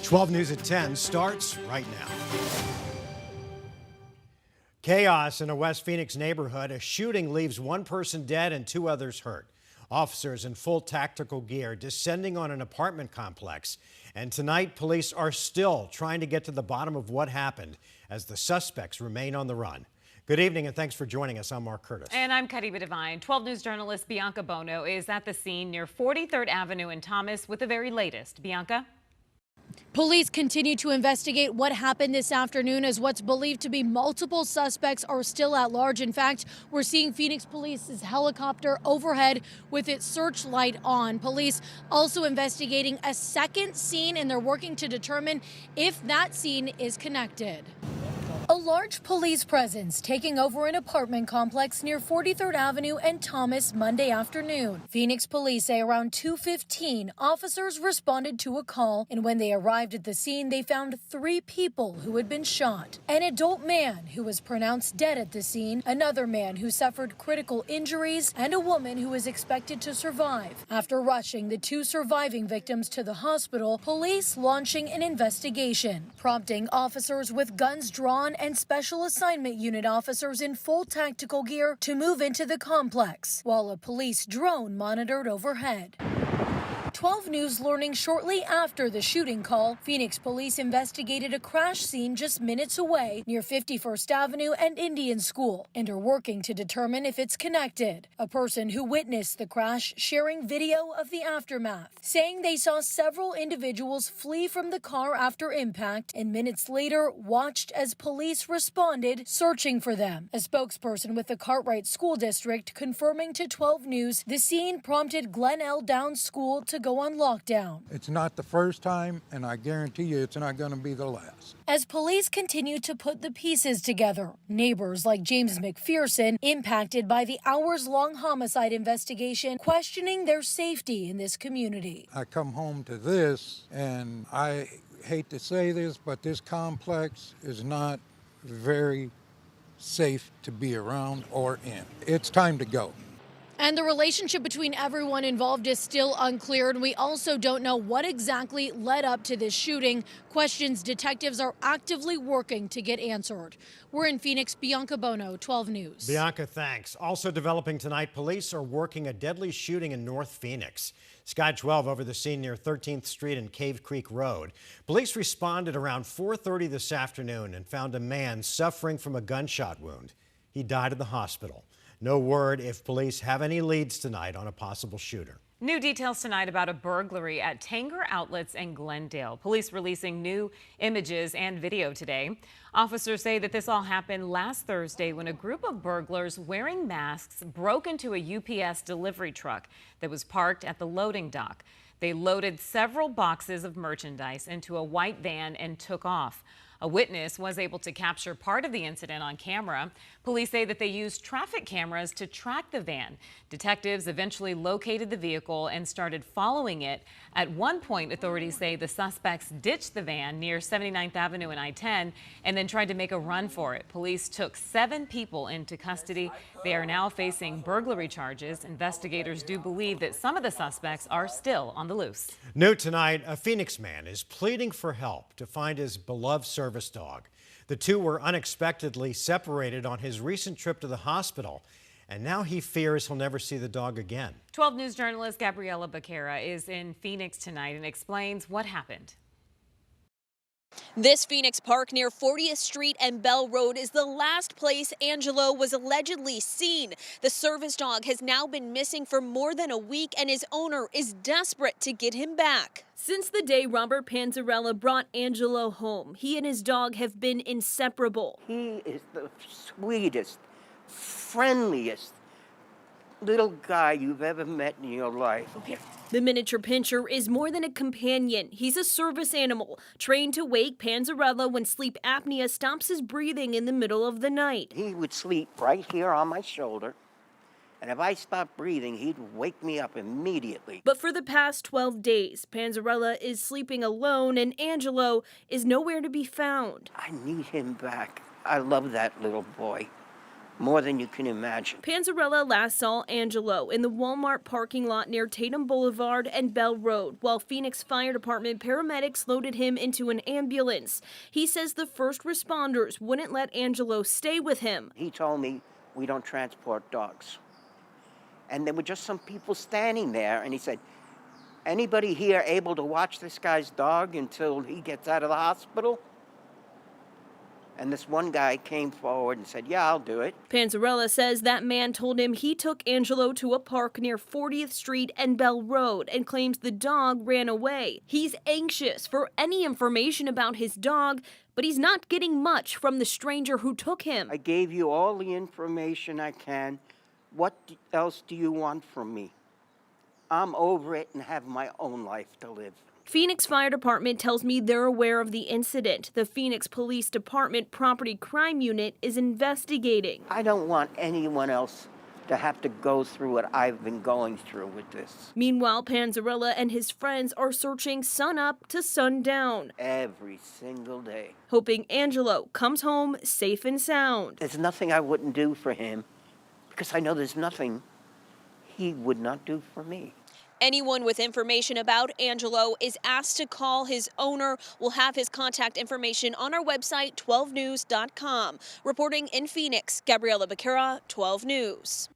12 News at 10 starts right now. Chaos in a West Phoenix neighborhood. A shooting leaves one person dead and two others hurt. Officers in full tactical gear descending on an apartment complex. And tonight, police are still trying to get to the bottom of what happened as the suspects remain on the run. Good evening and thanks for joining us. I'm Mark Curtis. And I'm Kadiba Devine. 12 News journalist Bianca Bono is at the scene near 43rd Avenue in Thomas with the very latest. Bianca? Police continue to investigate what happened this afternoon as what's believed to be multiple suspects are still at large. In fact, we're seeing Phoenix Police's helicopter overhead with its searchlight on. Police also investigating a second scene, and they're working to determine if that scene is connected. A large police presence taking over an apartment complex near 43rd Avenue and Thomas Monday afternoon. Phoenix police say around 2:15, officers responded to a call, and when they arrived at the scene, they found 3 people who had been shot. An adult man who was pronounced dead at the scene, another man who suffered critical injuries, and a woman who is expected to survive. After rushing the 2 surviving victims to the hospital, police launching an investigation, prompting officers with guns drawn and special assignment unit officers in full tactical gear to move into the complex, while a police drone monitored overhead. 12 News learning shortly after the shooting call, Phoenix police investigated a crash scene just minutes away near 51st Avenue and Indian School and are working to determine if it's connected. A person who witnessed the crash sharing video of the aftermath, saying they saw several individuals flee from the car after impact and minutes later watched as police responded searching for them. A spokesperson with the Cartwright School District confirming to 12 News the scene prompted Glen L. Downs School to go on lockdown. It's not the first time, and I guarantee you it's not going to be the last. As police continue to put the pieces together, neighbors like James McPherson, impacted by the hours-long homicide investigation, questioning their safety in this community. I come home to this, and I hate to say this, but this complex is not very safe to be around or in. It's time to go. And the relationship between everyone involved is still unclear, and we also don't know what exactly led up to this shooting. Questions detectives are actively working to get answered. We're in Phoenix. Bianca Bono, 12 News. Bianca, thanks. Also developing tonight, police are working a deadly shooting in North Phoenix. Sky 12 over the scene near 13th Street and Cave Creek Road. Police responded around 4:30 this afternoon and found a man suffering from a gunshot wound. He died at the hospital. No word if police have any leads tonight on a possible shooter. New details tonight about a burglary at Tanger Outlets in Glendale. Police releasing new images and video today. Officers say that this all happened last Thursday when a group of burglars wearing masks broke into a UPS delivery truck that was parked at the loading dock. They loaded several boxes of merchandise into a white van and took off. A witness was able to capture part of the incident on camera. Police say that they used traffic cameras to track the van. Detectives eventually located the vehicle and started following it. At one point, authorities say the suspects ditched the van near 79th Avenue and I-10 and then tried to make a run for it. Police took 7 people into custody. They are now facing burglary charges. Investigators do believe that some of the suspects are still on the loose. New tonight, a Phoenix man is pleading for help to find his beloved service dog. The two were unexpectedly separated on his recent trip to the hospital, and now he fears he'll never see the dog again. 12 News journalist Gabriela Becerra is in Phoenix tonight and explains what happened. This Phoenix Park near 40th Street and Bell Road is the last place Angelo was allegedly seen. The service dog has now been missing for more than a week, and his owner is desperate to get him back. Since the day Robert Panzarella brought Angelo home, he and his dog have been inseparable. He is the sweetest, friendliest little guy you've ever met in your life. The miniature pinscher is more than a companion. He's a service animal, trained to wake Panzarella when sleep apnea stops his breathing in the middle of the night. He would sleep right here on my shoulder, and if I stopped breathing, he'd wake me up immediately. But for the past 12 days, Panzarella is sleeping alone, and Angelo is nowhere to be found. I need him back. I love that little boy. more than you can imagine. Panzarella last saw Angelo in the Walmart parking lot near Tatum Boulevard and Bell Road, while Phoenix Fire Department paramedics loaded him into an ambulance. He says the first responders wouldn't let Angelo stay with him. He told me, we don't transport dogs. And there were just some people standing there, and he said, anybody here able to watch this guy's dog until he gets out of the hospital? And this one guy came forward and said, yeah, I'll do it. Panzarella says that man told him he took Angelo to a park near 40th Street and Bell Road and claims the dog ran away. He's anxious for any information about his dog, but he's not getting much from the stranger who took him. I gave you all the information I can. What else do you want from me? I'm over it and have my own life to live. Phoenix Fire Department tells me they're aware of the incident. The Phoenix Police Department Property Crime Unit is investigating. I don't want anyone else to have to go through what I've been going through with this. Meanwhile, Panzarella and his friends are searching sun up to sundown, Every single day. hoping Angelo comes home safe and sound. There's nothing I wouldn't do for him because I know there's nothing he would not do for me. Anyone with information about Angelo is asked to call his owner. We'll have his contact information on our website, 12news.com. Reporting in Phoenix, Gabriela Becerra, 12 News.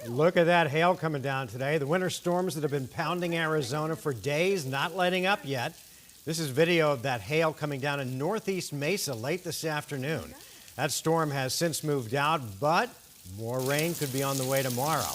Look at that hail coming down today. The winter storms that have been pounding Arizona for days, not letting up yet. This is video of that hail coming down in northeast Mesa late this afternoon. That storm has since moved out, but more rain could be on the way tomorrow.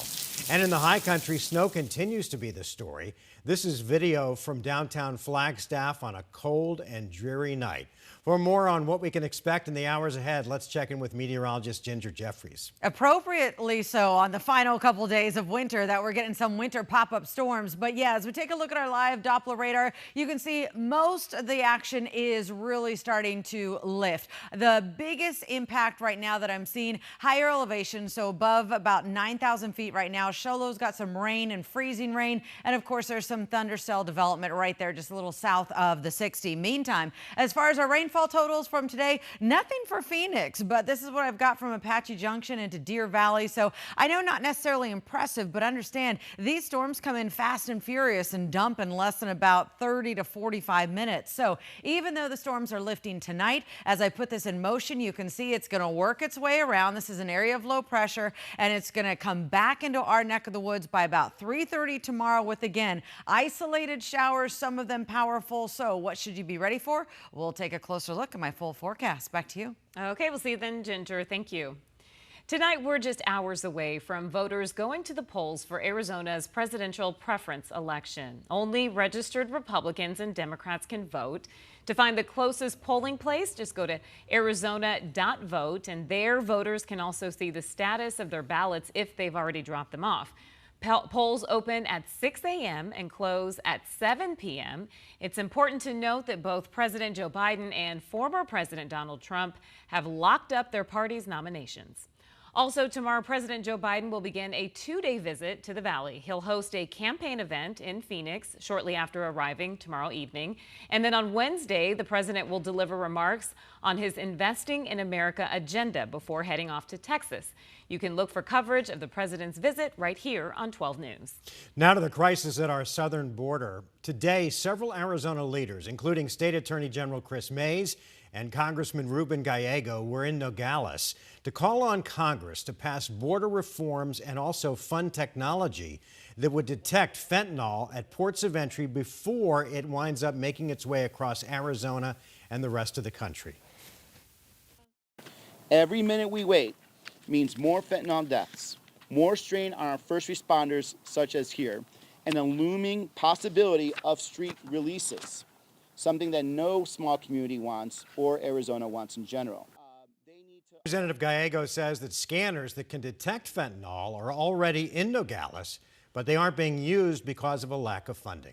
And in the high country, snow continues to be the story. This is video from downtown Flagstaff on a cold and dreary night. For more on what we can expect in the hours ahead, let's check in with meteorologist Ginger Jeffries. Appropriately so on the final couple days of winter that we're getting some winter pop-up storms. But yeah, as we take a look at our live Doppler radar, you can see most of the action is really starting to lift. The biggest impact right now that I'm seeing, higher elevation, so above about 9,000 feet right now. Show Lo's got some rain and freezing rain. And of course, there's some thundercell development right there, just a little south of the 60. Meantime, as far as our rainfall totals from today, nothing for Phoenix, but this is what I've got from Apache Junction into Deer Valley. So I know not necessarily impressive, but understand these storms come in fast and furious and dump in less than about 30 to 45 minutes. So even though the storms are lifting tonight, as I put this in motion, you can see it's going to work its way around. This is an area of low pressure, and it's going to come back into our neck of the woods by about 3:30 tomorrow with, again, isolated showers, some of them powerful. So what should you be ready for? We'll take a closer look at my full forecast. Back to you. Okay, we'll see you then, Ginger. Thank you. Tonight, we're just hours away from voters going to the polls for Arizona's presidential preference election. Only registered Republicans and Democrats can vote. To find the closest polling place, just go to arizona.vote, and there voters can also see the status of their ballots if they've already dropped them off. Polls open at 6 a.m. and close at 7 p.m. It's important to note that both President Joe Biden and former President Donald Trump have locked up their party's nominations. Also tomorrow, President Joe Biden will begin a 2-day visit to the Valley. He'll host a campaign event in Phoenix shortly after arriving tomorrow evening. And then on Wednesday, the president will deliver remarks on his Investing in America agenda before heading off to Texas. You can look for coverage of the president's visit right here on 12 News. Now to the crisis at our southern border. Today, several Arizona leaders, including State Attorney General Chris Mays and Congressman Ruben Gallego, were in Nogales to call on Congress to pass border reforms and also fund technology that would detect fentanyl at ports of entry before it winds up making its way across Arizona and the rest of the country. Every minute we wait means more fentanyl deaths, more strain on our first responders, such as here, and a looming possibility of street releases, something that no small community wants or Arizona wants in general. Representative Gallego says that scanners that can detect fentanyl are already in Nogales, but they aren't being used because of a lack of funding.